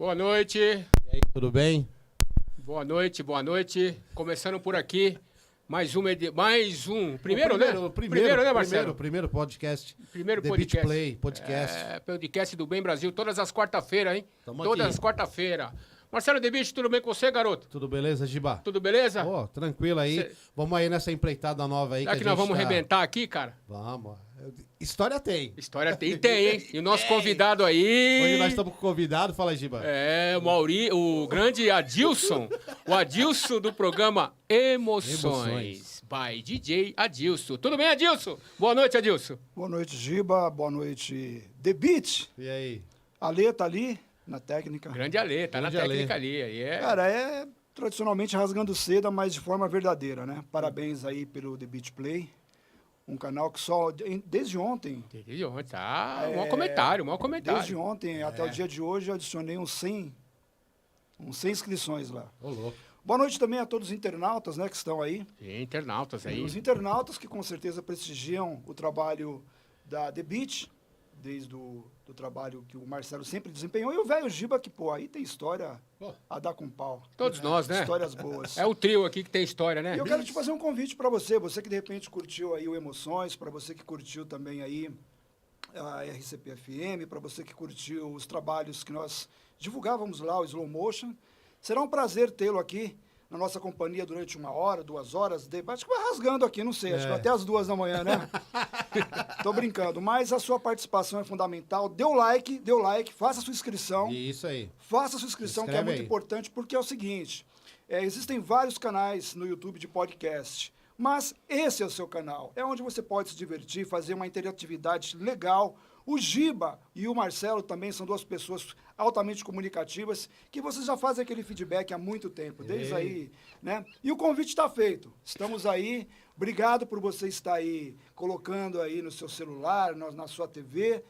Boa noite. E aí, tudo bem? Boa noite, boa noite. Começando por aqui, mais um. Primeiro, né, Marcelo? Primeiro podcast. Primeiro The podcast. Beach Play, podcast. Podcast do Bem Brasil, todas as quarta-feiras, hein? Tamo Todas aqui. as quarta-feiras. Marcelo The Beach, tudo bem com você, garoto? Tudo beleza, Giba? Tudo beleza? Ó, tranquilo aí. Vamos aí nessa empreitada nova aí. Será que nós vamos arrebentar aqui, cara? Vamos. História tem. História tem, hein? E o nosso convidado aí... Hoje nós estamos com o convidado, fala, Giba. É, o grande Adilson. O Adilson do programa Emoções. By DJ Adilson. Tudo bem, Adilson? Boa noite, Adilson. Boa noite, Giba. Boa noite, The Beat. E aí? Alê tá ali, na técnica. Grande Alê, tá Grande na técnica Alê. ali. Aí é... Cara, é tradicionalmente rasgando seda, mas de forma verdadeira, né? Parabéns aí pelo The Beat Play. Um canal que só, desde ontem... Desde ontem, tá? Maior comentário. Desde ontem até o dia de hoje, eu adicionei uns 100 inscrições lá. Ô, louco. Boa noite também a todos os internautas, né, que estão aí. Sim, internautas aí. Os internautas que com certeza prestigiam o trabalho da The Beat, desde o do trabalho que o Marcelo sempre desempenhou. E o velho Giba, que, pô, aí tem história a dar com pau. Todos nós, né? Histórias boas. É o trio aqui que tem história, né? E eu quero te fazer um convite para você que de repente curtiu aí o Emoções, para você que curtiu também aí a RCP-FM, para você que curtiu os trabalhos que nós divulgávamos lá, o Slow Motion. Será um prazer tê-lo aqui na nossa companhia durante 1 hora, 2 horas, acho que vai rasgando aqui, não sei, acho que até as 2 da manhã, né? Tô brincando, mas a sua participação é fundamental. Dê o like, faça a sua inscrição. Isso aí. Faça a sua inscrição, que é muito importante, porque é o seguinte, existem vários canais no YouTube de podcast, mas esse é o seu canal. É onde você pode se divertir, fazer uma interatividade legal. O Giba e o Marcelo também são 2 pessoas altamente comunicativas, que vocês já fazem aquele feedback há muito tempo, desde aí, né? E o convite está feito. Estamos aí. Obrigado por você estar aí colocando aí no seu celular, na sua TV,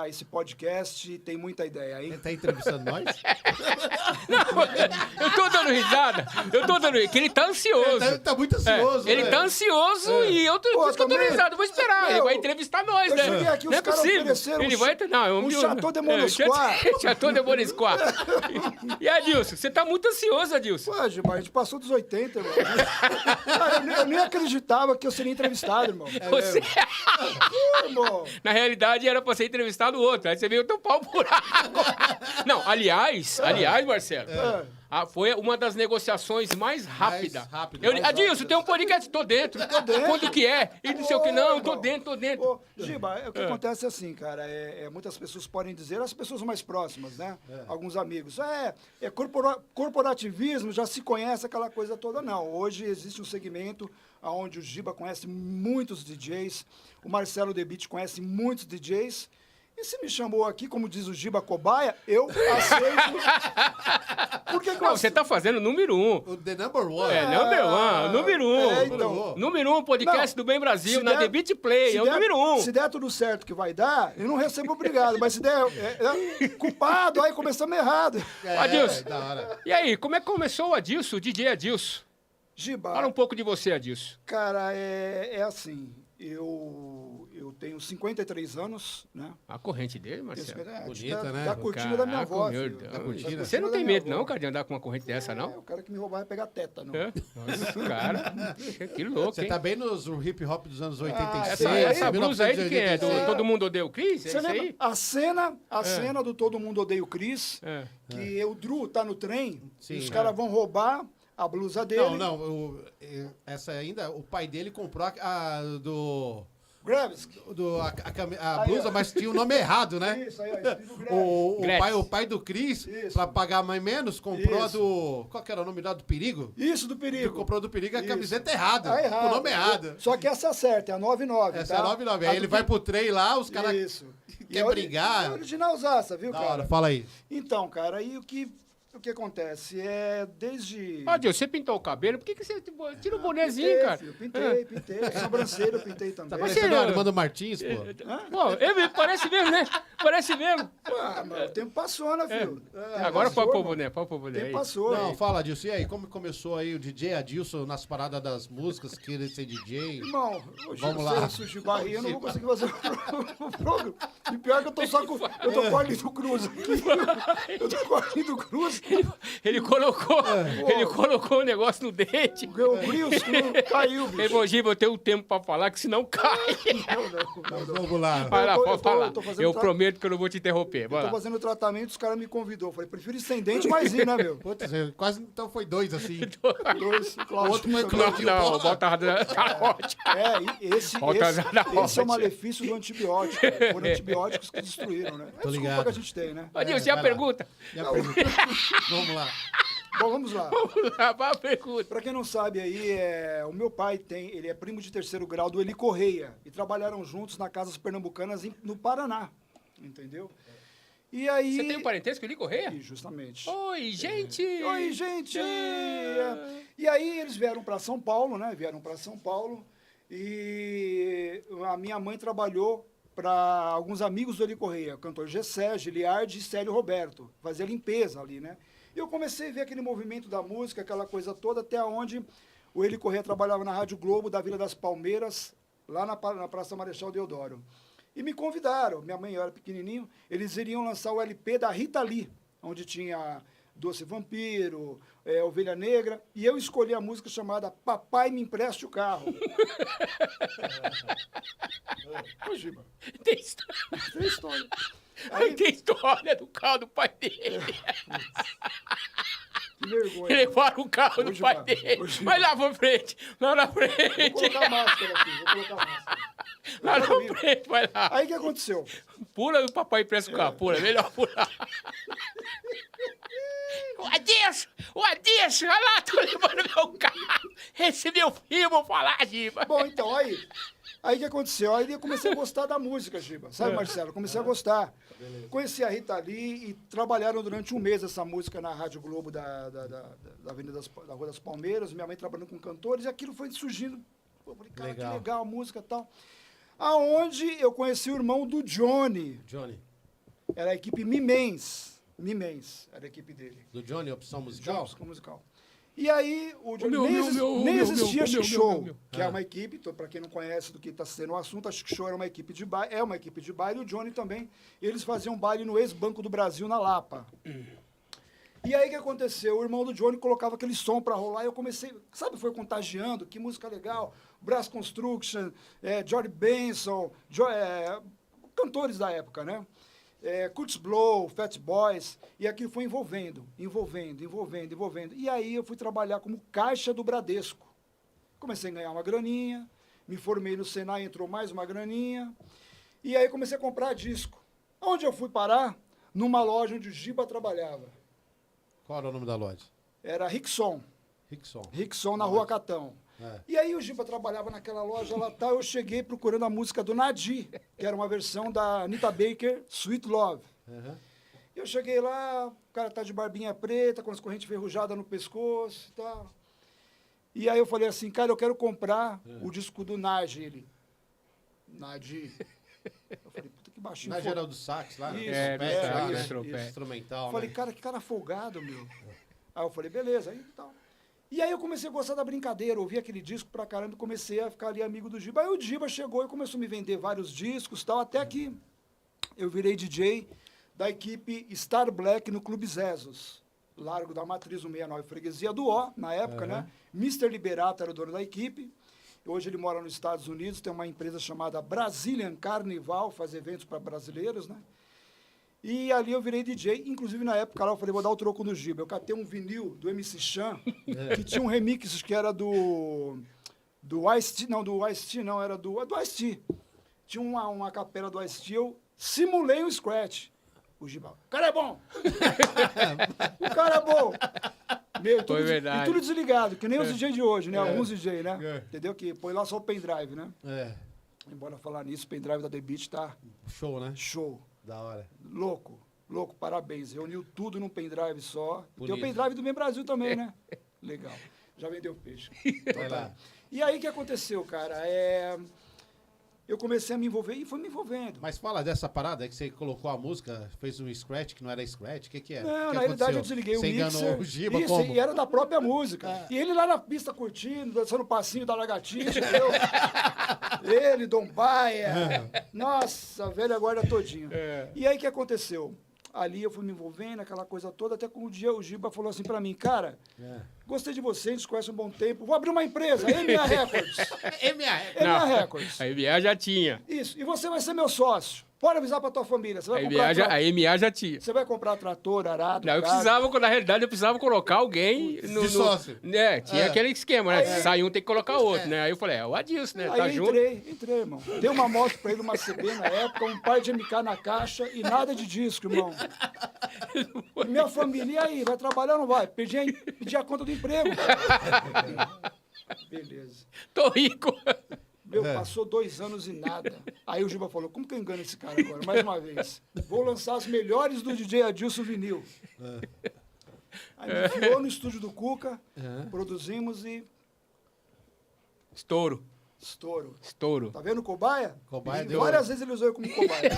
esse podcast tem muita ideia, hein? Ele tá entrevistando nós? Não, eu tô dando risada. Que ele tá ansioso. Ele tá muito ansioso, Ele né? tá ansioso e eu tô, por isso que eu tô dando risada. Eu vou esperar, ele vai entrevistar nós, né? Eu cheguei aqui, Não é os caras possível. ofereceram Ele vai... Não, um Chateau de Monosquá. Chateau de Monosquá. E Adilson, você tá muito ansioso, Adilson. Pô, Giba, a gente passou dos 80, irmão. Cara, eu nem acreditava que eu seria entrevistado, irmão. Você... Irmão. Na realidade, era pra ser entrevistado o outro. Aí você veio teu pau por água. Não, aliás, Marcelo, foi uma das negociações mais rápidas. Adilson, tem um podcast, tô dentro. Quando que é? E não sei o que, não, tô dentro. Ô, Giba, o que acontece é assim, cara, muitas pessoas podem dizer, as pessoas mais próximas, né? Alguns amigos, corporativismo, já se conhece aquela coisa toda. Não, hoje existe um segmento onde o Giba conhece muitos DJs, o Marcelo The Beat conhece muitos DJs, e se me chamou aqui, como diz o Giba, cobaia, eu aceito. Por que Não, você tá fazendo número 1. O The Number One. Número 1. Então. Número 1 podcast do Bem Brasil, na The Beat Play, é o número 1. Se der tudo certo que vai dar, eu não recebo obrigado, mas se der culpado, aí começamos errado. Adilson, Da hora. e aí, como é que começou o Adilson, o DJ Adilson? Giba, Fala um pouco de você, Adilson. cara, é assim, eu tenho 53 anos, né? A corrente dele, Marcelo. Bonita, né? Da cortina da minha avó, meu filho. Deus. Da cortina Você não da tem minha medo, avó. não, cara, de andar com uma corrente dessa, não? O cara que me roubar vai pegar tétano. É? Nossa, cara, que louco, Você hein? tá bem nos hip hop dos anos 86. Essa blusa aí de quem é? Do 1986. Todo Mundo Odeia o Chris? É Você isso lembra aí? a cena do Todo Mundo Odeia o Chris, que o Drew tá no trem, Sim, e os caras vão roubar a blusa dele. Não, essa ainda, o pai dele comprou a do... Graves. A blusa, mas tinha o nome errado, né? Isso aí, ó, escrito Graves. O pai do Cris, Isso. pra pagar mais menos, comprou a Isso. do... Qual que era o nome lá? Do Perigo? Isso, do perigo. Comprou do Perigo a Isso. camiseta errada. Tá errado. Com o nome errado. Só que essa é certa, é a 99, Essa tá? é a 99. A Aí do ele vai pro trem lá, os caras Isso. querem brigar. É originalzaça, viu, Da cara? hora, fala aí. Então, cara, aí o que O que acontece? Desde... Adilson, você pintou o cabelo, por que você tira o bonezinho, pintei, cara? Filho, pintei. Sobrancelha eu pintei também. Tá parecendo o Armando Martins, pô. Pô, parece mesmo, né? Parece mesmo. Mas o tempo passou, né, filho? Agora pode pôr o mano. boné, pode pôr o boné O tempo aí. passou. Não, fala, Adilson. E aí, como começou aí o DJ Adilson nas paradas das músicas, querer ser DJ? Irmão, hoje Vamos você lá. surgir barriga, eu não vou conseguir fazer o programa. E pior que eu tô só com... Eu tô com a Arlindo Cruz aqui. Eu tô com a Arlindo Cruz. Ele colocou o negócio no dente. O Brios caiu, bicho. Ele falou, Giba, eu tenho tempo pra falar, que senão cai. Mas vamos lá. Vai lá, Eu tô- pode falar. eu tô fazendo Eu prometo que eu não vou te interromper. Vai Tô lá. fazendo tratamento, os caras me convidou. Falei, prefiro ir sem dente, mas ir, né, meu? Putz, quase então foi 2 assim. Dois, O Cláudio. outro foi Não, Claudinho não, Bola. volta da ótima. Esse é o malefício do antibiótico. Foram antibióticos que destruíram, né? É a desculpa ligado. que a gente tem, né? Adilson, e a vai lá. pergunta? E a pergunta? Vamos lá. Bom, vamos lá. Vamos lá, vai a pergunta. Pra quem não sabe aí, o meu pai ele é primo de 3º grau do Eli Correia e trabalharam juntos na Casas Pernambucanas no Paraná, entendeu? E aí... Você tem um parentesco ali, Correia? Justamente. Oi, gente! Oi, gente! E aí eles vieram para São Paulo, né? Vieram para São Paulo e a minha mãe trabalhou para alguns amigos do Eli Correia, o cantor Gessé, Giliardi e Célio Roberto, fazia limpeza ali, né? E eu comecei a ver aquele movimento da música, aquela coisa toda, até onde o Eli Correia trabalhava na Rádio Globo da Vila das Palmeiras, lá na Praça Marechal Deodoro. E me convidaram, minha mãe, eu era pequenininho, eles iriam lançar o LP da Rita Lee, onde tinha Doce Vampiro, Ovelha Negra, e eu escolhi a música chamada Papai Me Empreste o Carro. Ô, Giba, Tem história. tem história. Aí tem história do carro do pai dele. Que vergonha. Levaram o carro do Hoje pai vai, dele. hoje Vai lá pra frente. Lá na Vou frente. colocar a máscara aqui, vou colocar a máscara. Lá na frente, vai lá. Aí o que aconteceu? Pula o papai empresta o carro. Pula, melhor pular. O Adilson, olha lá, tô levando meu carro. Esse meu filho, vou falar, Giba. Bom, então, aí o que aconteceu? Aí eu comecei a gostar da música, Giba. Sabe, Marcelo? Comecei a gostar. Conheci a Rita Lee e trabalharam durante um mês essa música na Rádio Globo da Avenida da Rua das Palmeiras. Minha mãe trabalhando com cantores e aquilo foi surgindo. Eu falei, cara, Legal. que legal a música e tal. Aonde eu conheci o irmão do Johnny. Johnny. Era a equipe Mimens. Era a equipe dele. Do Johnny, opção musical? Música musical. E aí, o Johnny meu, nem meu, existia meu, Chic meu, Show, meu. que é uma equipe, para quem não conhece do que está sendo o assunto, a Chic Show era uma equipe de baile, é uma equipe de baile, e o Johnny também. E eles faziam baile no ex-Banco do Brasil, na Lapa. E aí o que aconteceu? O irmão do Johnny colocava aquele som para rolar e eu comecei, sabe, foi contagiando, que música legal. Brass Construction, George Benson, cantores da época, né? Kurtz Blow, Fat Boys, e aquilo foi envolvendo. E aí eu fui trabalhar como caixa do Bradesco. Comecei a ganhar uma graninha, me formei no Senai, entrou mais uma graninha, e aí comecei a comprar disco. Onde eu fui parar? Numa loja onde o Giba trabalhava. Qual era o nome da loja? Era Rickson. Rickson. Na Rua Catão. É. E aí o Giba trabalhava naquela loja lá, tal, eu cheguei procurando a música do Nadi, que era uma versão da Anita Baker, Sweet Love. Uhum. Eu cheguei lá, o cara tá de barbinha preta, com as correntes ferrujadas no pescoço e tal. E aí eu falei assim, cara, eu quero comprar o disco do Nadi. Ele, Nadi. Eu falei, puta que baixinho. Na geral do sax lá, Isso, trompete. Instrumental, Eu falei, né? cara, que cara folgado, meu. Aí eu falei, beleza, aí tal. E aí eu comecei a gostar da brincadeira, ouvi aquele disco pra caramba e comecei a ficar ali amigo do Giba. Aí o Giba chegou e começou a me vender vários discos e tal, até que eu virei DJ da equipe Star Black no Clube Zezos, Largo da Matriz, 169, freguesia do O, na época, né? Mr. Liberato era o dono da equipe. Hoje ele mora nos Estados Unidos, tem uma empresa chamada Brazilian Carnival, faz eventos para brasileiros, né? E ali eu virei DJ, inclusive na época lá eu falei, vou dar o troco no Giba. Eu catei um vinil do MC Chan, que tinha um remix que era do Ice-T, não, era do Ice-T. Tinha uma capela do Ice-T, eu simulei um scratch. O Giba, o cara é bom! O cara é bom! Meu, Foi verdade. E tudo desligado, que nem os DJ de hoje, né? Alguns DJ, né? Entendeu? Que põe lá só o pendrive, né? Embora falar nisso, o pendrive da The Beat tá Show, né? show. Da hora. Louco. Louco, parabéns. Reuniu tudo num pendrive só. Tem o pendrive do Bem Brasil também, né? Legal. Já vendeu peixe. Então, tá. E aí, o que aconteceu, cara? Eu comecei a me envolver e fui me envolvendo. Mas fala dessa parada que você colocou a música, fez um scratch que não era scratch, o que é? Não, na realidade eu desliguei o mixer. Você enganou o Giba isso, como? E era da própria música. E ele lá na pista curtindo, dançando o passinho da lagartixa, entendeu? Ele, Dom Baia. Nossa, velha guarda todinha. E aí o que aconteceu? Ali eu fui me envolvendo, aquela coisa toda, até que um dia o Giba falou assim pra mim, cara, gostei de você, a gente se conhece há um bom tempo, vou abrir uma empresa, MA Records. MA Records. A MA já tinha. Isso, e você vai ser meu sócio. Pode avisar pra tua família, você vai comprar... A MA já tinha. Você vai comprar trator, arado, não, na realidade, eu precisava colocar alguém... De sócio. Né, tinha aquele esquema, né? Se sai um, tem que colocar outro, né? Aí eu falei, o Adilson, né? Aí tá entrei, irmão. Dei uma moto pra ele, uma CB na época, um par de MK na caixa e nada de disco, irmão. E minha família, e aí, vai trabalhar ou não vai? Pedi a conta do emprego. Beleza. Tô rico. Meu, passou 2 anos e nada. Aí o Giba falou, como que eu engano esse cara agora? Mais uma vez. Vou lançar as melhores do DJ Adilson Vinil. Aí me enfiou no estúdio do Cuca, produzimos e... Estouro. Tá vendo o cobaia? Cobaia deu... Várias vezes ele usou eu como cobaia.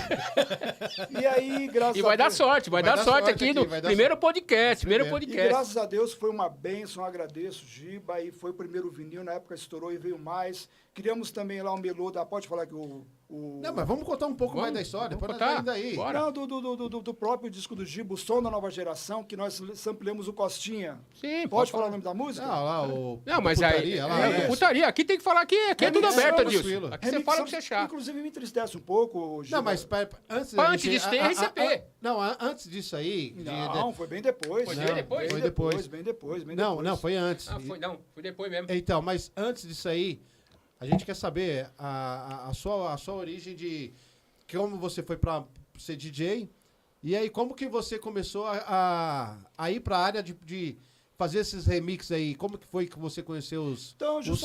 E aí, graças a Deus... E vai dar sorte, vai dar sorte aqui no primeiro podcast, E graças a Deus foi uma bênção, agradeço, Giba, e foi o primeiro vinil, na época estourou e veio mais. Criamos também lá o melô da... Pode falar que Não, mas vamos contar um pouco mais da história, vamos contar ainda aí. Bora. Não, do próprio disco do Giba, o Som da Nova Geração, que nós sampleamos o Costinha. Sim, pode falar o nome da música? Não, lá o... Não, mas putaria, aí... Putaria, aqui tem que falar aqui é tudo aberto, Adilson. Aqui você fala o que você achar. Inclusive me entristece um pouco, Giba. Não, mas antes... Antes disso tem RCP. Não, antes disso aí... Não, foi bem depois. Foi bem depois? Foi depois. Bem depois. Não, foi antes. Foi depois mesmo. Então, mas antes disso aí, a gente quer saber a sua origem de como você foi para ser DJ e aí como que você começou a ir para a área de fazer esses remixes aí. Como que foi que você conheceu os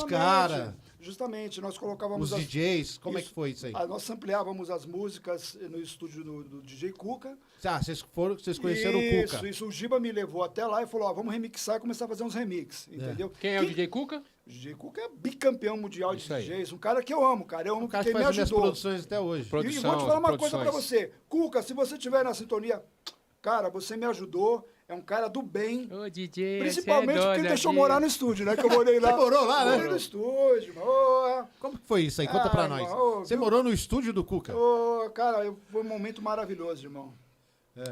caras? Justamente, nós colocávamos... Os DJs, como é que foi isso aí? Nós ampliávamos as músicas no estúdio do DJ Cuca. Vocês conheceram o Cuca? Isso. O Giba me levou até lá e falou, vamos remixar e começar a fazer uns remixes, entendeu? Quem é o DJ Cuca? O DJ Cuca é bicampeão mundial de DJs, um cara que eu amo, cara. Eu amo porque ele me ajudou. Faz minhas produções até hoje. E vou te falar uma coisa pra você. Cuca, se você estiver na sintonia, cara, você me ajudou. É um cara do bem. Ô, DJ, principalmente porque ele deixou morar no estúdio, né? Que eu morei lá. Você morou lá, né? Morei no estúdio. Como que foi isso aí? Conta pra nós. Você morou no estúdio do Cuca? Cara, foi um momento maravilhoso, irmão.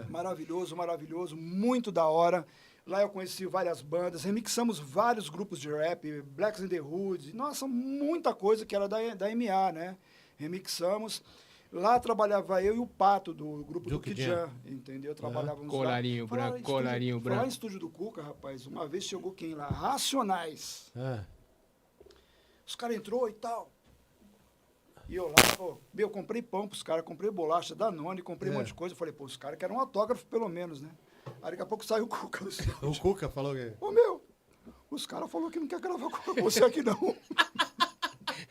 Maravilhoso. Muito da hora. Lá eu conheci várias bandas, remixamos vários grupos de rap, Blacks in the Hood. Nossa, muita coisa que era da MA, né? Remixamos. Lá trabalhava eu e o Pato, do grupo do Kidjan, entendeu? Trabalhávamos colarinho lá. Colarinho branco. Lá no estúdio do Cuca, rapaz, uma vez chegou quem lá? Racionais. Os caras entrou e tal. E eu lá, eu comprei pão pros caras, comprei bolacha, Danone, comprei um monte de coisa. Eu falei, os caras querem um autógrafo pelo menos, né? Aí daqui a pouco saiu o Cuca. O Cuca falou o quê? Os caras falaram que não quer gravar com você aqui não.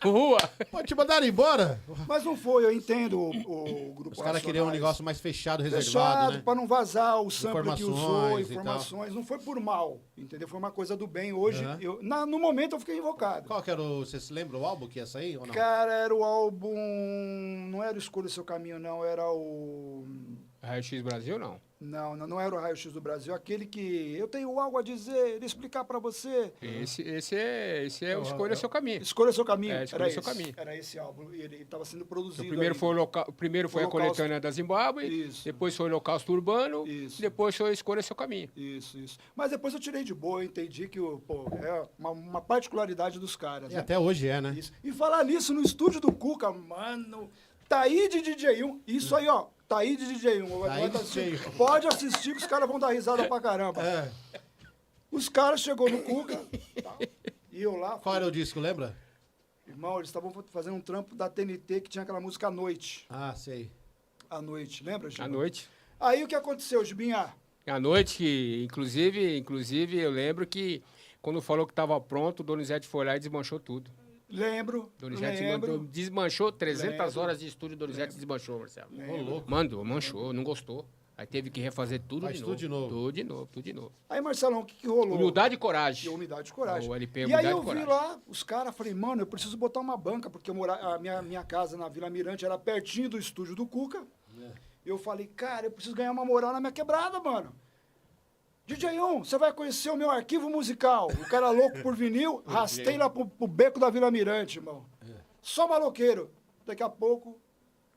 Rua. Pode te mandar embora. Mas não foi, eu entendo o grupo. Os caras queriam um negócio mais fechado, reservado, né? Para não vazar o sample que usou, informações. Não foi por mal, entendeu? Foi uma coisa do bem. Hoje, no momento eu fiquei invocado. Qual que era você se lembra o álbum que ia sair ou não? Cara, era o álbum, não era o Escolha o Seu Caminho, não, era o... Raio X Brasil, não? Não era o Raio X do Brasil, aquele que eu tenho algo a dizer, explicar pra você. Esse é o Escolha Seu Caminho. Escolha Seu Caminho, Escolha Seu Caminho. Era esse álbum, ele estava sendo produzido. O primeiro foi a coletânea da Zimbábue, depois foi o Holocausto Urbano, depois foi Escolha Seu Caminho. Isso. Mas depois eu tirei de boa, eu entendi que é uma particularidade dos caras. E até hoje é, né? Isso. E falar nisso no estúdio do Cuca, mano, tá aí de DJ1, isso aí, ó. Tá aí de DJ1. Pode assistir que os caras vão dar risada pra caramba. Os caras chegou no Cuca, e eu lá... Qual era o disco, lembra? Irmão, eles estavam fazendo um trampo da TNT que tinha aquela música À Noite. Sei. À Noite, lembra, Gibinha? À Noite. Aí o que aconteceu, Gibinha? À Noite, que inclusive eu lembro que quando falou que tava pronto, o Donizete foi lá e desmanchou tudo. Lembro. Donizete desmanchou 300 horas de estúdio, Donizete desmanchou, Marcelo. Louco. Manchou, não gostou. Aí teve que refazer tudo de novo. Tudo de novo. Aí, Marcelão, o que rolou? Humildade e coragem. Humildade e coragem. O LP, e aí eu vi lá, os caras, falei, mano, eu preciso botar uma banca, porque a minha casa na Vila Mirante era pertinho do estúdio do Cuca. Eu falei, cara, eu preciso ganhar uma moral na minha quebrada, mano. DJ 1, você vai conhecer o meu arquivo musical. O cara louco por vinil, rastei lá pro beco da Vila Mirante, irmão. Só maloqueiro. Daqui a pouco,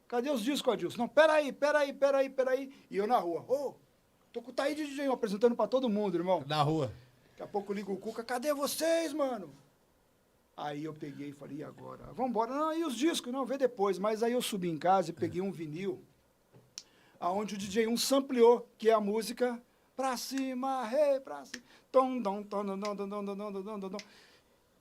cadê os discos, Adilson? Não, peraí. E eu na rua. Tô com o Taí de DJ 1 apresentando pra todo mundo, irmão. Na rua. Daqui a pouco liga o Cuca, cadê vocês, mano? Aí eu peguei e falei, e agora? Vambora. Não, e os discos? Não, vê depois. Mas aí eu subi em casa e peguei um vinil, aonde o DJ 1 sampleou, que é a música Pra Cima, Rei, Pra Cima.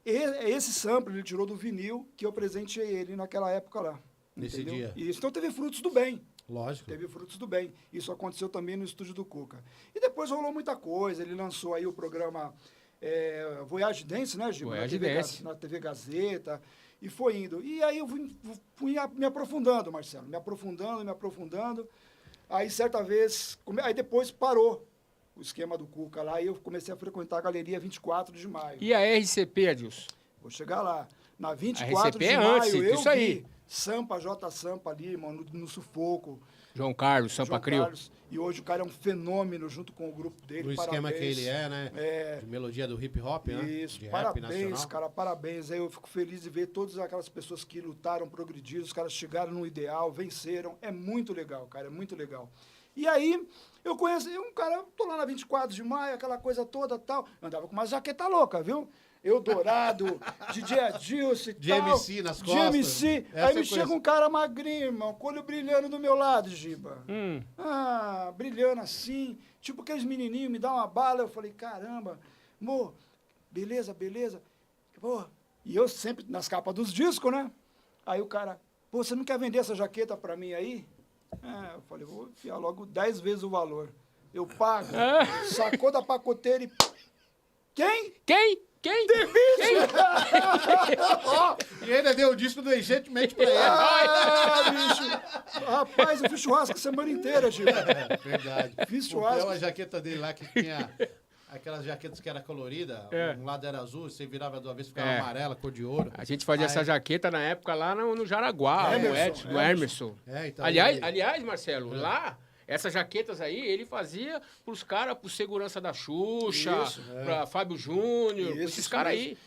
Esse sample ele tirou do vinil que eu presenteei ele naquela época lá. Nesse entendeu? dia. Isso, então teve frutos do bem. Lógico. Teve frutos do bem. Isso aconteceu também no estúdio do Cuca. E depois rolou muita coisa. Ele lançou aí o programa Voyage Dance, né, Gil? Voyage Dance. Na TV Gazeta. E foi indo. E aí eu fui me aprofundando, Marcelo. Me aprofundando. Aí, certa vez... Aí depois parou o esquema do Cuca lá e eu comecei a frequentar a Galeria 24 de Maio. E a RCP, Adilson? Vou chegar lá. Na 24 de maio, antes, eu isso aí. Sampa, J. Sampa ali, irmão, no sufoco. João Carlos, Sampa Crio. E hoje o cara é um fenômeno junto com o grupo dele. Do esquema que ele né? É. De melodia do hip hop, né? Isso, de parabéns, rap nacional. cara, parabéns. Aí eu fico feliz de ver todas aquelas pessoas que lutaram, progrediram, os caras chegaram no ideal, venceram. É muito legal, cara, é muito legal. E aí, eu conheci um cara, tô lá na 24 de maio, aquela coisa toda tal. Andava com uma jaqueta louca, viu? Eldorado, DJ Adilson e de tal. MC nas costas. De MC. Essa Aí me eu chega um cara magrinho, irmão, com o olho brilhando do meu lado, Giba. Brilhando assim, tipo aqueles menininhos, me dá uma bala. Eu falei, caramba, amor, beleza. Pô, e eu sempre nas capas dos discos, né? Aí o cara, pô, você não quer vender essa jaqueta pra mim aí? Eu falei, vou enfiar logo 10 vezes o valor. Eu pago. Sacou da pacoteira e... Quem? E ainda deu o disco do Urgentemente pra ele. Bicho. Rapaz, eu fiz churrasco a semana inteira, Gil. Verdade. Fiz churrasco. Comprei uma jaqueta dele lá que tinha... Aquelas jaquetas que era colorida, um lado era azul, você virava de uma vez, ficava amarela, cor de ouro. A gente fazia essa jaqueta na época lá no Jaraguá, no Emerson. Então, aliás, Marcelo, lá, essas jaquetas aí, ele fazia pros caras, pro segurança da Xuxa, pra Fábio Júnior, esses caras aí.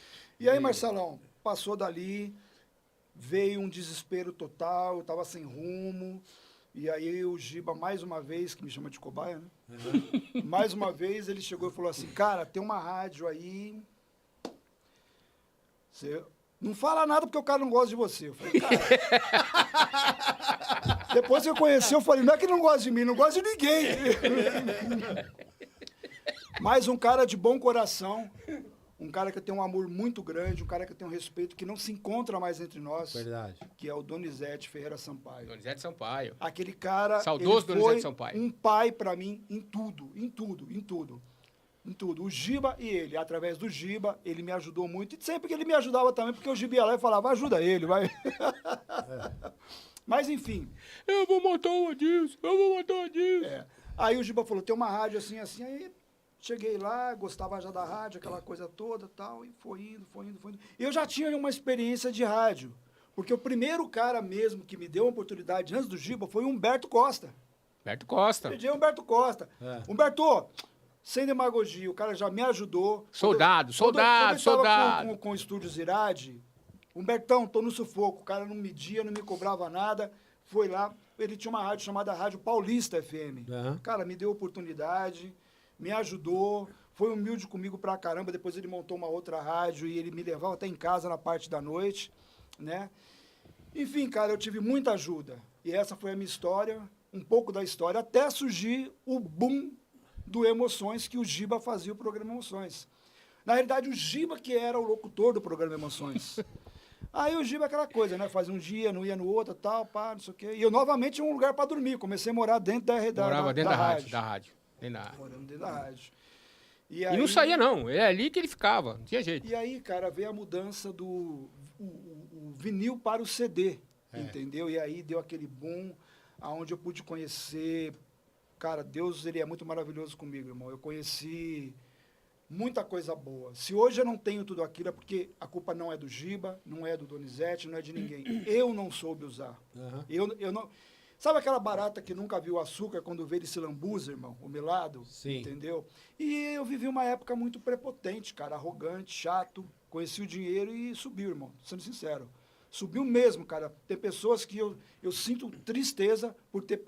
E aí, Marcelão, passou dali, veio um desespero total, eu tava sem rumo. E aí o Giba, mais uma vez, que me chama de cobaia, né? Mais uma vez ele chegou e falou assim, cara, tem uma rádio aí... Você não fala nada porque o cara não gosta de você. Eu falei, cara... Depois que eu conheci, eu falei, não é que não gosta de mim, não gosta de ninguém. Mas um cara de bom coração, um cara que tem um amor muito grande, um cara que tem um respeito que não se encontra mais entre nós. Verdade. Que é o Donizete Ferreira Sampaio. Donizete Sampaio. Aquele cara, saudoso Donizete Sampaio. Um pai pra mim em tudo. O Giba e ele, através do Giba, ele me ajudou muito. E sempre que ele me ajudava também, porque o Giba ia lá e falava, ajuda ele, vai. Mas enfim. Eu vou matar o Adilson. Aí o Giba falou, tem uma rádio assim, aí... Cheguei lá, gostava já da rádio, aquela coisa toda tal, e foi indo. E eu já tinha uma experiência de rádio, porque o primeiro cara mesmo que me deu uma oportunidade antes do Giba foi o Humberto Costa. DJ Humberto Costa. Humberto, sem demagogia, o cara já me ajudou. Soldado. Com o Estúdio Zirade, Humbertão, tô no sufoco, o cara não media, não me cobrava nada, foi lá, ele tinha uma rádio chamada Rádio Paulista FM. Cara, me deu oportunidade... Me ajudou, foi humilde comigo pra caramba. Depois ele montou uma outra rádio e ele me levava até em casa na parte da noite, né? Enfim, cara, eu tive muita ajuda. E essa foi a minha história, um pouco da história, até surgir o boom do Emoções, que o Giba fazia o programa Emoções. Na realidade, o Giba que era o locutor do programa Emoções. Aí o Giba é aquela coisa, né? Fazia um dia, não ia no outro, tal, pá, não sei o quê. E eu novamente tinha um lugar para dormir. Comecei a morar dentro da rádio. Da rádio. Morando dentro da rádio. E não saía, não. É ali que ele ficava. Não tinha jeito. E aí, cara, veio a mudança do vinil para o CD, entendeu? E aí deu aquele boom, onde eu pude conhecer Cara, Deus, ele é muito maravilhoso comigo, irmão. Eu conheci muita coisa boa. Se hoje eu não tenho tudo aquilo, é porque a culpa não é do Giba, não é do Donizete, não é de ninguém. Eu não soube usar. Eu não... Sabe aquela barata que nunca viu açúcar quando vê ele se lambuza, irmão? O melado? Sim. Entendeu? E eu vivi uma época muito prepotente, cara, arrogante, chato. Conheci o dinheiro e subiu, irmão, sendo sincero. Subiu mesmo, cara. Tem pessoas que eu sinto tristeza por ter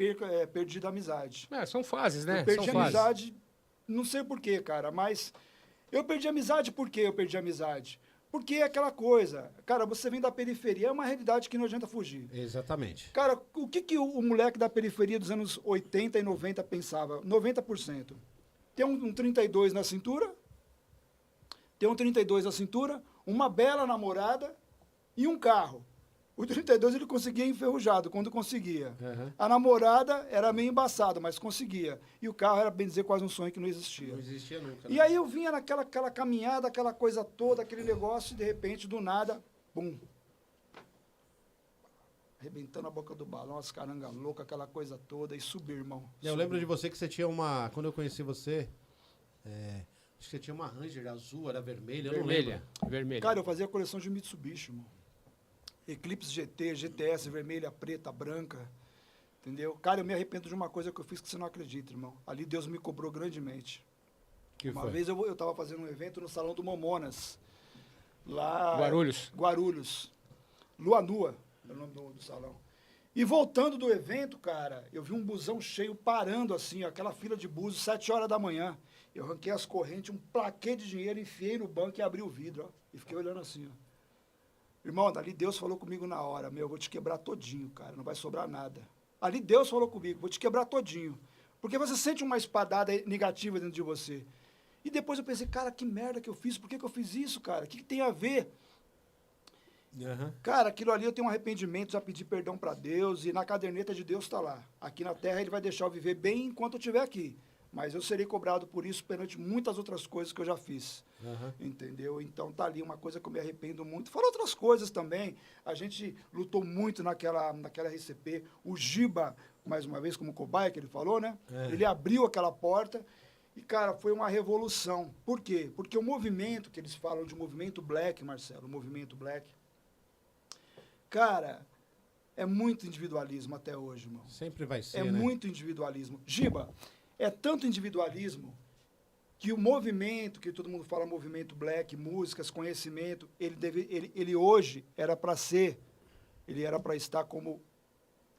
perdido a amizade. São fases, né? Eu perdi são a amizade, não sei porquê, cara, mas eu perdi a amizade. Por que eu perdi a amizade? Porque é aquela coisa, cara, você vem da periferia, é uma realidade que não adianta fugir. Exatamente. Cara, o que o moleque da periferia dos anos 80 e 90 pensava? 90%. Tem um 32 na cintura, uma bela namorada e um carro. O 32 ele conseguia enferrujado, quando conseguia. A namorada era meio embaçada, mas conseguia. E o carro era, bem dizer, quase um sonho que não existia. Não existia nunca. Né? E aí eu vinha naquela caminhada, aquela coisa toda, aquele negócio, e de repente, do nada, bum. Arrebentando a boca do balão, as carangas loucas, aquela coisa toda, e subi, irmão. Eu lembro de você que você tinha uma... Quando eu conheci você, acho que você tinha uma Ranger azul, era vermelha, eu não lembro. Vermelha. Cara, eu fazia coleção de Mitsubishi, irmão. Eclipse GT, GTS, vermelha, preta, branca, entendeu? Cara, eu me arrependo de uma coisa que eu fiz que você não acredita, irmão. Ali Deus me cobrou grandemente. Uma vez eu tava fazendo um evento no Salão do Momonas, lá... Guarulhos. Lua Nua, é o nome do salão. E voltando do evento, cara, eu vi um busão cheio parando assim, ó, aquela fila de buses, 7 horas da manhã. Eu arranquei as correntes, um plaquê de dinheiro, enfiei no banco e abri o vidro, ó, e fiquei olhando assim, ó. Irmão, dali Deus falou comigo na hora, eu vou te quebrar todinho, cara, não vai sobrar nada. Ali Deus falou comigo, vou te quebrar todinho. Porque você sente uma espadada negativa dentro de você. E depois eu pensei, cara, que merda que eu fiz, por que eu fiz isso, cara? O que tem a ver? Cara, aquilo ali eu tenho um arrependimento, já pedi perdão para Deus, e na caderneta de Deus está lá. Aqui na terra ele vai deixar eu viver bem enquanto eu estiver aqui. Mas eu serei cobrado por isso perante muitas outras coisas que eu já fiz. Entendeu? Então tá ali uma coisa que eu me arrependo muito. Fora outras coisas também. A gente lutou muito naquela RCP. O Giba, mais uma vez, como cobaia que ele falou, né? Ele abriu aquela porta e, cara, foi uma revolução. Por quê? Porque o movimento, que eles falam de movimento black, Marcelo, o movimento black, cara, é muito individualismo até hoje, irmão. Sempre vai ser, né? Muito individualismo. Giba, é tanto individualismo que o movimento, que todo mundo fala movimento black, músicas, conhecimento, ele hoje era para estar como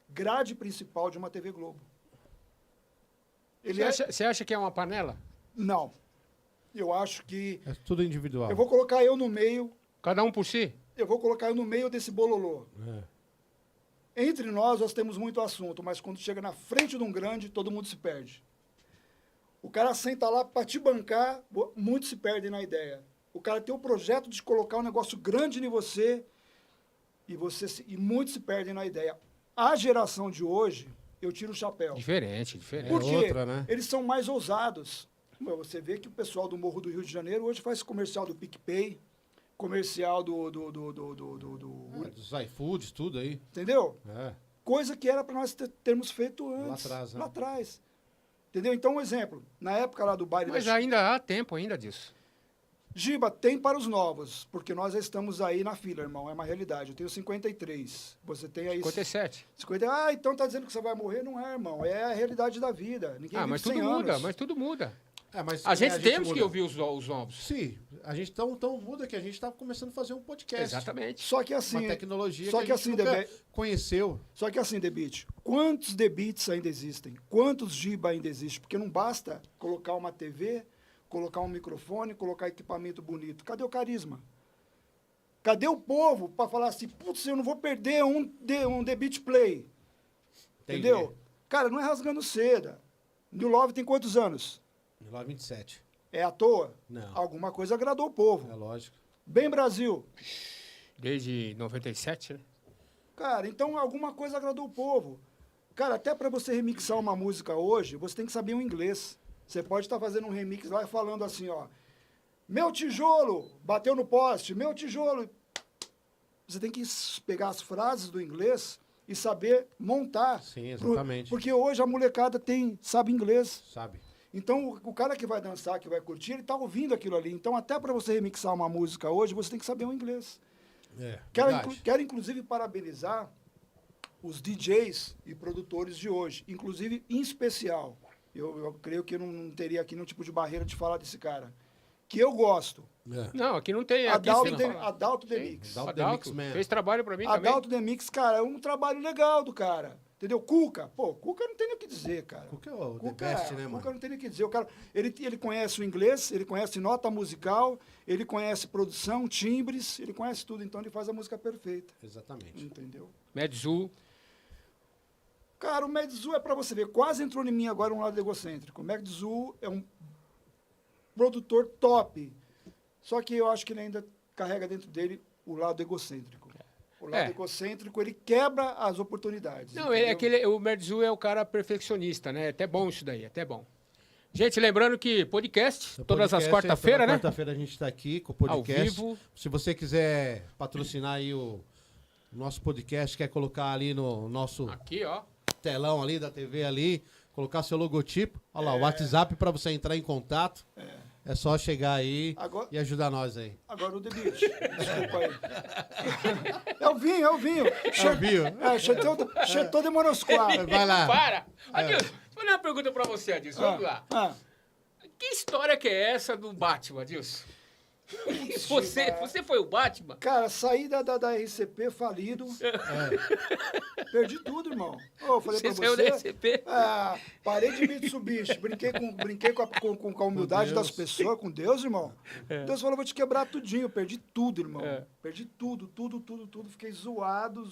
grade principal de uma TV Globo. Você acha que é uma panela? Não. Eu acho que... É tudo individual. Eu vou colocar eu no meio... Cada um por si? Eu vou colocar eu no meio desse bololô. Entre nós temos muito assunto, mas quando chega na frente de um grande, todo mundo se perde. O cara senta lá para te bancar, muitos se perdem na ideia. O cara tem o projeto de colocar um negócio grande em você e muitos se perdem na ideia. A geração de hoje, eu tiro o chapéu. Diferente. Por quê? Outra, né? Eles são mais ousados. Você vê que o pessoal do Morro do Rio de Janeiro hoje faz comercial do PicPay, comercial dos iFoods, tudo aí. Entendeu? Coisa que era para nós termos feito antes. Lá atrás. Entendeu? Então, um exemplo. Na época lá do baile... Mas ainda há tempo ainda disso. Giba, tem para os novos, porque nós já estamos aí na fila, irmão. É uma realidade. Eu tenho 53. Você tem aí... 57. Então tá dizendo que você vai morrer? Não é, irmão. É a realidade da vida. Ninguém vive mas tudo 100 muda, anos. mas tudo muda. Mas a gente temos muda. que ouvir os novos. Sim, a gente tão muda que a gente está começando a fazer um podcast. Exatamente. Só que assim... Uma tecnologia só que a gente nunca conheceu. Só que assim, The Beat, quantos The Beats ainda existem? Quantos Giba ainda existem? Porque não basta colocar uma TV, colocar um microfone, colocar equipamento bonito. Cadê o carisma? Cadê o povo para falar assim, putz, eu não vou perder um The Beat Play? Entendeu? Cara, não é rasgando seda. New Love tem quantos anos? New Love 27. É à toa? Não. Alguma coisa agradou o povo. É lógico. Bem Brasil. Desde 97, né? Cara, então alguma coisa agradou o povo. Cara, até para você remixar uma música hoje, você tem que saber o inglês. Você pode estar fazendo um remix lá e falando assim, ó. Meu tijolo bateu no poste, meu tijolo... Você tem que pegar as frases do inglês e saber montar. Sim, exatamente. Porque hoje a molecada sabe inglês. Sabe. Então, o cara que vai dançar, que vai curtir, ele tá ouvindo aquilo ali. Então, até para você remixar uma música hoje, você tem que saber o inglês. Quero, inclusive, parabenizar os DJs e produtores de hoje. Inclusive, em especial, eu creio que não teria aqui nenhum tipo de barreira de falar desse cara. Que eu gosto. Não, aqui não tem. Adalto The Mix. Adalto fez trabalho pra mim Adalto The Mix, cara, é um trabalho legal do cara. Entendeu? Cuca. Pô, Cuca não tem nem o que dizer, cara. Cuca é o the best, né, mano? Cuca não tem nem o que dizer. O cara, ele conhece o inglês, ele conhece nota musical, ele conhece produção, timbres, ele conhece tudo. Então, ele faz a música perfeita. Exatamente. Entendeu? Medzu. Cara, o Medzu é pra você ver. Quase entrou em mim agora um lado egocêntrico. O Medzu é um produtor top. Só que eu acho que ele ainda carrega dentro dele o lado egocêntrico. O lado egocêntrico, ele quebra as oportunidades. Não, o Medzu é o cara perfeccionista, né? É até bom isso daí, até bom. Gente, lembrando que podcast, todas as quarta-feiras, né? Quarta-feira a gente está aqui com o podcast. Ao vivo. Se você quiser patrocinar aí o nosso podcast, quer colocar ali no nosso aqui, ó, telão ali da TV ali, colocar seu logotipo. Olha lá, o WhatsApp para você entrar em contato. É só chegar aí e ajudar nós aí. Agora o The Beat. Desculpa aí. É o vinho. É o vinho. Chetou de monosquara. Vai lá. Para! Adilson, vou fazer uma pergunta pra você, Adilson. Vamos lá. Que história que é essa do Batman, Adilson? Você foi o Batman? Cara, saí da RCP falido. Perdi tudo, irmão. Eu falei Você pra saiu da RCP? Parei de Mitsubishi. Brinquei com a humildade das pessoas, com Deus, irmão. Deus falou, vou te quebrar tudinho. Eu perdi tudo, irmão. Perdi tudo. Fiquei zoado.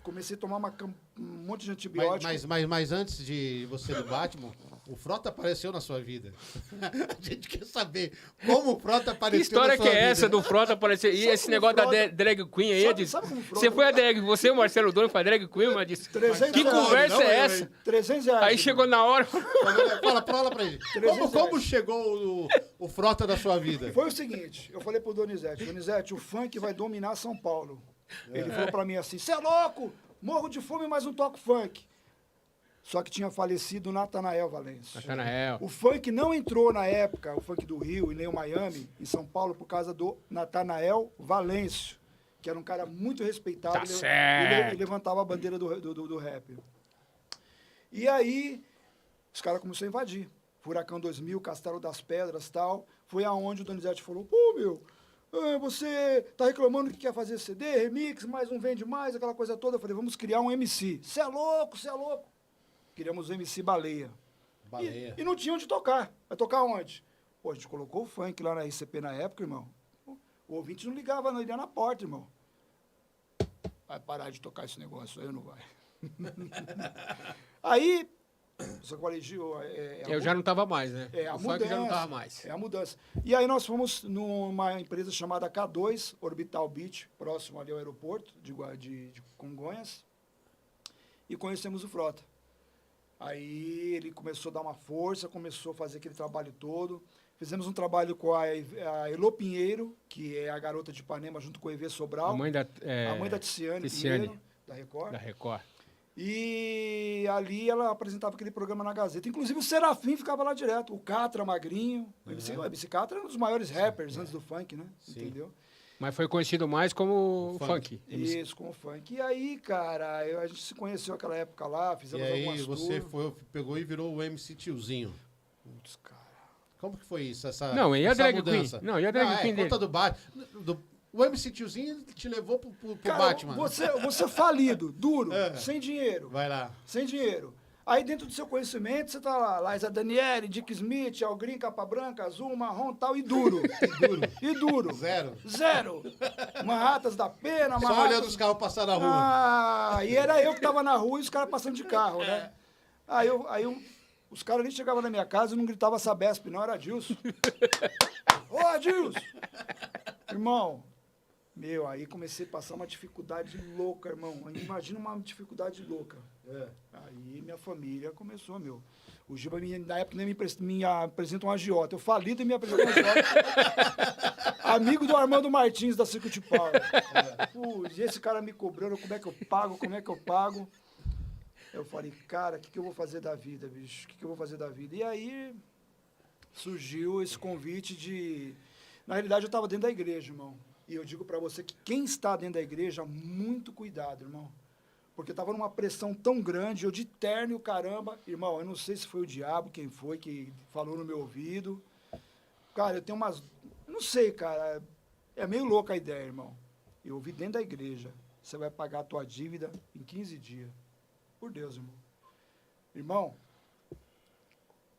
Comecei a tomar um monte de antibiótico. Mas antes de você do Batman, o Frota apareceu na sua vida. A gente quer saber como o Frota apareceu na sua vida. Que história que é essa do Frota aparecer? E esse negócio da drag queen aí, Edson? Você foi a drag, você e o Marcelo Dono foi a drag queen, mas disse, que conversa é essa? R$300. Aí chegou na hora... Fala pra ele. Como chegou o Frota da sua vida? Foi o seguinte, eu falei pro Donizete, o funk vai dominar São Paulo. Ele falou pra mim assim, você é louco? Morro de fome, mas não toco funk. Só que tinha falecido o Natanael Valêncio. O funk não entrou na época, o funk do Rio e nem o Miami, em São Paulo, por causa do Natanael Valêncio, que era um cara muito respeitado. Tá certo. Ele levantava a bandeira do rap. E aí, os caras começaram a invadir. Furacão 2000, Castelo das Pedras e tal. Foi aonde o Donizete falou, pô, meu... Você tá reclamando que quer fazer CD, remix, mas não vende mais, aquela coisa toda. Eu falei, vamos criar um MC. Você é louco. Criamos o MC Baleia. E não tinha onde tocar. Vai tocar onde? Pô, a gente colocou o funk lá na RCP na época, irmão. O ouvinte não ligava, não, ele ia na porta, irmão. Vai parar de tocar esse negócio aí ou não vai? Aí... Só que eu falei, Gil, eu já não estava mais, né? O funk já não estava mais. É a mudança. E aí nós fomos numa empresa chamada K2, Orbital Beach, próximo ali ao aeroporto de Congonhas, e conhecemos o Frota. Aí ele começou a dar uma força, começou a fazer aquele trabalho todo. Fizemos um trabalho com a Elô Pinheiro, que é a garota de Ipanema, junto com o Evê Sobral. A mãe da Tiziane Pinheiro, da Record. E ali ela apresentava aquele programa na Gazeta. Inclusive o Serafim ficava lá direto. O Catra Magrinho. O MC Catra era um dos maiores rappers antes do funk, né? Sim. Entendeu? Mas foi conhecido mais como funk. Isso, como funk. E aí, cara, a gente se conheceu naquela época lá, fizemos algumas tours. E aí você pegou e virou o MC Tiozinho. Putz, cara. Como que foi isso? Não, e a drag queen? Não, e a drag queen dele? Conta do Batman. O MC Tiozinho te levou pro cara, Batman. Você falido, duro, sem dinheiro. Vai lá. Sem dinheiro. Aí dentro do seu conhecimento, você tá lá, Liza Daniele, Dick Smith, Algrim, Capa Branca, Azul, Marrom, tal, e duro. E duro. Zero. Manhatas da Pena, Só olhando os carros passar na rua. E era eu que tava na rua e os caras passando de carro, né? Aí os caras nem chegavam na minha casa e não gritavam Sabesp, não, era Adilson. Ô, Adilson! Irmão... aí comecei a passar uma dificuldade louca, irmão. Imagina uma dificuldade louca. Aí minha família começou, meu. O Giba, na época, nem me apresenta um agiota. Eu falido e me apresenta um agiota. Amigo do Armando Martins, da Circuit Power. E esse cara me cobrando, como é que eu pago? Eu falei, cara, o que eu vou fazer da vida, bicho? O que eu vou fazer da vida? E aí surgiu esse convite de... Na realidade, eu estava dentro da igreja, irmão. E eu digo para você que quem está dentro da igreja, muito cuidado, irmão. Porque eu estava numa pressão tão grande, eu de terno e o caramba. Irmão, eu não sei se foi o diabo, quem foi que falou no meu ouvido. Cara, eu tenho umas... Não sei, cara. É meio louca a ideia, irmão. Eu ouvi dentro da igreja. Você vai pagar a tua dívida em 15 dias. Por Deus, irmão. Irmão,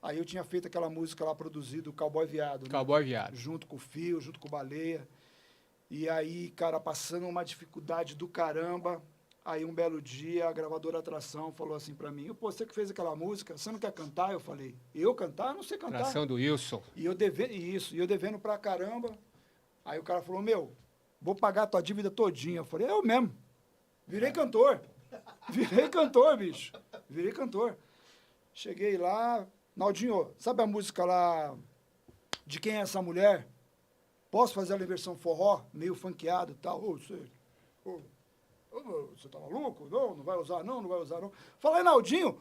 aí eu tinha feito aquela música lá produzida, o Cowboy Viado. Né? Cowboy Viado. Junto com o Fio, junto com o Baleia. E aí, cara, passando uma dificuldade do caramba... Aí, um belo dia, a gravadora Atração falou assim pra mim, pô, você que fez aquela música, você não quer cantar? Eu falei, eu cantar? Eu não sei cantar. Atração do Wilson. E eu devendo pra caramba. Aí o cara falou, meu, vou pagar a tua dívida todinha. Eu falei, eu mesmo. Virei cantor. Virei cantor, bicho. Virei cantor. Cheguei lá, Naldinho, sabe a música lá, De Quem é Essa Mulher? Posso fazer ela em versão forró, meio funkeado e tal? Você tá maluco? Não vai usar não. Fala aí, Naldinho.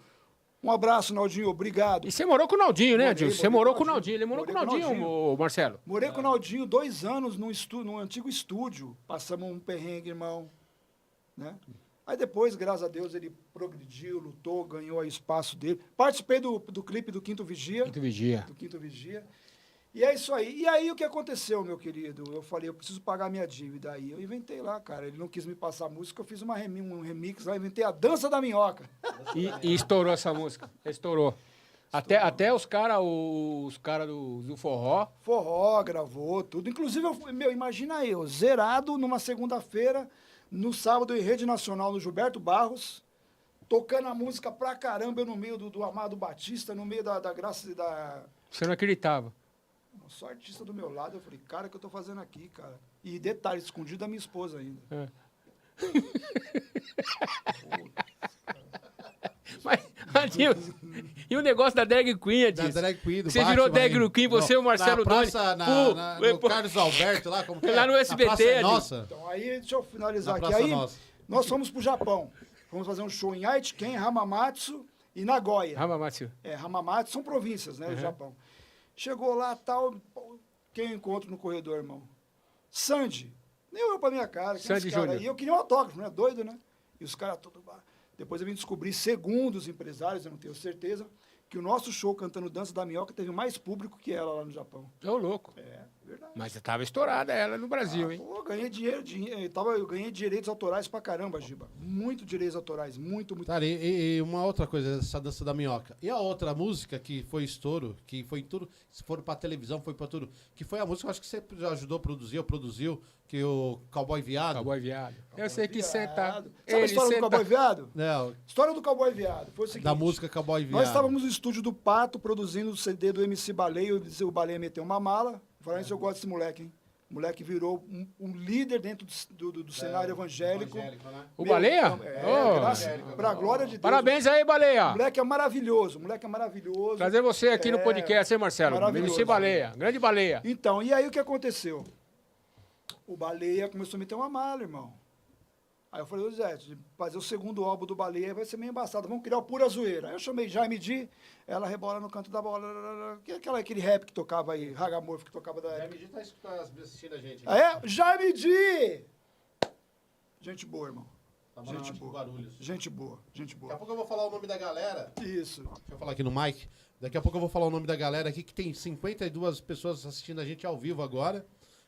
Um abraço, Naldinho, obrigado. E você morou com o Naldinho, né, Adilson? Você morou com o Naldinho. Ele morou com o Naldinho, Marcelo. Morei com o Naldinho 2 anos num antigo estúdio. Passamos um perrengue, irmão. Né? Aí depois, graças a Deus, ele progrediu, lutou, ganhou o espaço dele. Participei do clipe do Quinto Vigia. Do Quinto Vigia. E é isso aí. E aí, o que aconteceu, meu querido? Eu falei, eu preciso pagar minha dívida. Aí eu inventei lá, cara. Ele não quis me passar a música, eu fiz um remix lá, inventei a Dança da Minhoca. E estourou essa música. Estourou. Até os caras do forró. Forró, gravou tudo. Inclusive, imagina eu, zerado numa segunda-feira, no sábado em Rede Nacional, no Gilberto Barros, tocando a música pra caramba, eu no meio do Amado Batista, no meio da Graça e da... Você não acreditava? Só artista do meu lado, eu falei, cara, o que eu tô fazendo aqui, cara? E detalhe, escondido da minha esposa ainda. É. Mas, Adilson, e o negócio da drag queen, Adilson? Da drag queen, do Você Batman, virou drag queen, você e o Marcelo Doni. No Carlos Alberto, lá, como que é? Lá no SBT, nossa. Então, aí, deixa eu finalizar Na aqui. Aí, nossa. nós fomos pro Japão. Fomos fazer um show em Aitken, Hamamatsu e Nagoya. Hamamatsu. Hamamatsu são províncias, né, do Japão. Chegou lá, tal, quem eu encontro no corredor, irmão? Sandy. Nem eu pra minha cara. Sandy Júnior. E eu queria um autógrafo, né? Doido, né? E os caras todos... Depois eu vim descobrir, segundo os empresários, eu não tenho certeza, que o nosso show cantando Dança da Minhoca teve mais público que ela lá no Japão. Ô, louco. É, verdade. Mas estava estourada ela no Brasil, hein? Pô, ganhei eu ganhei direitos autorais pra caramba, Giba. Muito direitos autorais, muito. Cara, e uma outra coisa, essa Dança da Minhoca. E a outra música que foi estouro, que foi em tudo, se for pra televisão, foi pra tudo, que foi a música, acho que você já ajudou a produzir, ou produziu, que o Cowboy Viado. Cowboy Viado. Eu sei que você tá... Sabe a história do Cowboy Viado? Não, História do Cowboy Viado. Foi o seguinte. da música Cowboy Viado. Nós estávamos no estúdio do Pato, produzindo o CD do MC Baleia, o Baleia meteu uma mala. Falando isso, eu gosto desse moleque, hein? O moleque virou um líder dentro do cenário evangélico. Né? O Baleia? Pra glória de Deus. Parabéns aí, Baleia. O moleque é maravilhoso, Trazer você aqui no podcast, hein, Marcelo? Maravilhoso. MC Baleia, grande Baleia. Então, e aí o que aconteceu? O Baleia começou a meter uma mala, irmão. Aí eu falei, Zé, fazer o segundo álbum do Baleia vai ser meio embaçado, vamos criar o Pura Zoeira. Aí eu chamei Jaime Di, ela rebola no canto da bola, aquele rap que tocava aí, Ragamorfo que tocava da época. Jaime Di tá assistindo a gente. Jaime Di! Gente boa, irmão. Gente boa. Gente boa. Daqui a pouco eu vou falar o nome da galera. Isso. Deixa eu falar aqui no mic. Daqui a pouco eu vou falar o nome da galera aqui, que tem 52 pessoas assistindo a gente ao vivo agora.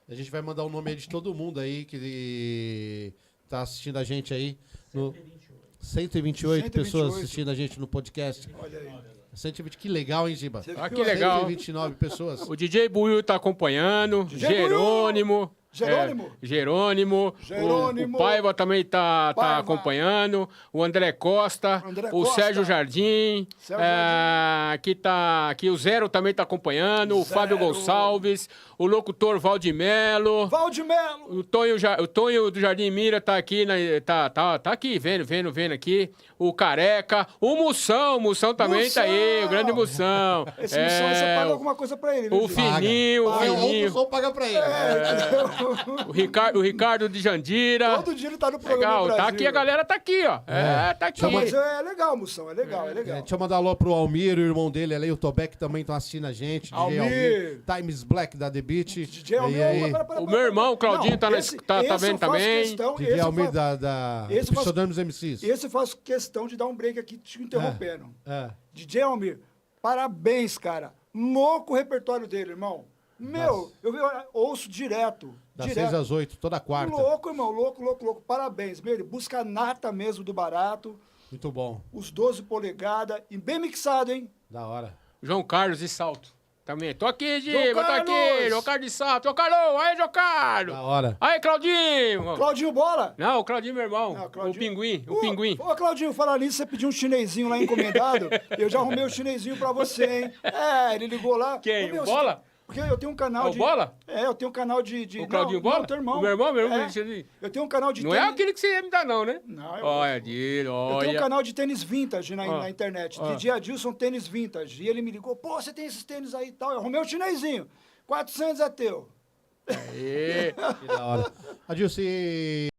A gente vai mandar o nome aí de todo mundo aí que tá assistindo a gente aí. 128 pessoas assistindo a gente no podcast. Olha aí. 120, que legal, hein, Giba? Ah, que legal. 129 pessoas. O DJ Buiu tá acompanhando. Jerônimo. Jerônimo. O Paiva também tá acompanhando. O André Costa. O Sérgio Jardim. Aqui o Zero também tá acompanhando. O Fábio Gonçalves. O locutor Valdimelo. O Tonho do Jardim Mira tá aqui. Tá aqui, vendo aqui. o Careca, o Mussão também tá aí, o grande Mussão. Esse Mussão, você paga alguma coisa pra ele, viu, o Gil? Fininho, o Fininho. O Mussão paga pra ele. O Ricardo de Jandira. Todo dia ele tá no programa Legal, do Brasil. tá aqui, a galera tá aqui, ó. Tá aqui. Mas é legal, Mussão, é legal. Deixa eu mandar alô pro Almir, o irmão dele ali, o Tobeck também estão assistindo a gente. DJ Almir. Times Black da The Beat. DJ Almir, o meu irmão, o Claudinho, tá vendo também. DJ Almir da Pseudônimos MCs. Esse eu faço questão de dar um break aqui te interrompendo. DJ Almir, parabéns, cara. Louco o repertório dele, irmão. Meu, eu ouço direto. Das 6 às 8, toda quarta. Louco, irmão, louco. Parabéns, meu. Ele busca a nata mesmo do barato. Muito bom. Os 12 polegadas e bem mixado, hein? Da hora. João Carlos e Salto. Também. Tô aqui, Diego, tô aqui. João Carlos de Salto. João Carlos, aí, João Carlos. Da hora. Aí, Claudinho. Claudinho Bola? Não, o Claudinho, meu irmão. Não, Claudinho. O Pinguim. Ô, Claudinho, falar nisso, você pediu um chinesinho lá encomendado. Eu já arrumei o chinesinho pra você, hein? Ele ligou lá. Quem? Ô, meu, o Bola? Porque eu tenho um canal de... O Bola? Eu tenho um canal de... O Claudinho Bola? Não, teu irmão. O meu irmão mesmo? Eu tenho um canal de Não é aquele que você ia me dar, não, né? Não, olha dele, olha. Eu tenho um canal de tênis vintage na internet. DJ Adilson Tênis Vintage. E ele me ligou, pô, você tem esses tênis aí e tal. Eu arrumei o chinesinho. 400 é teu. Aê. Que da hora. Adilson,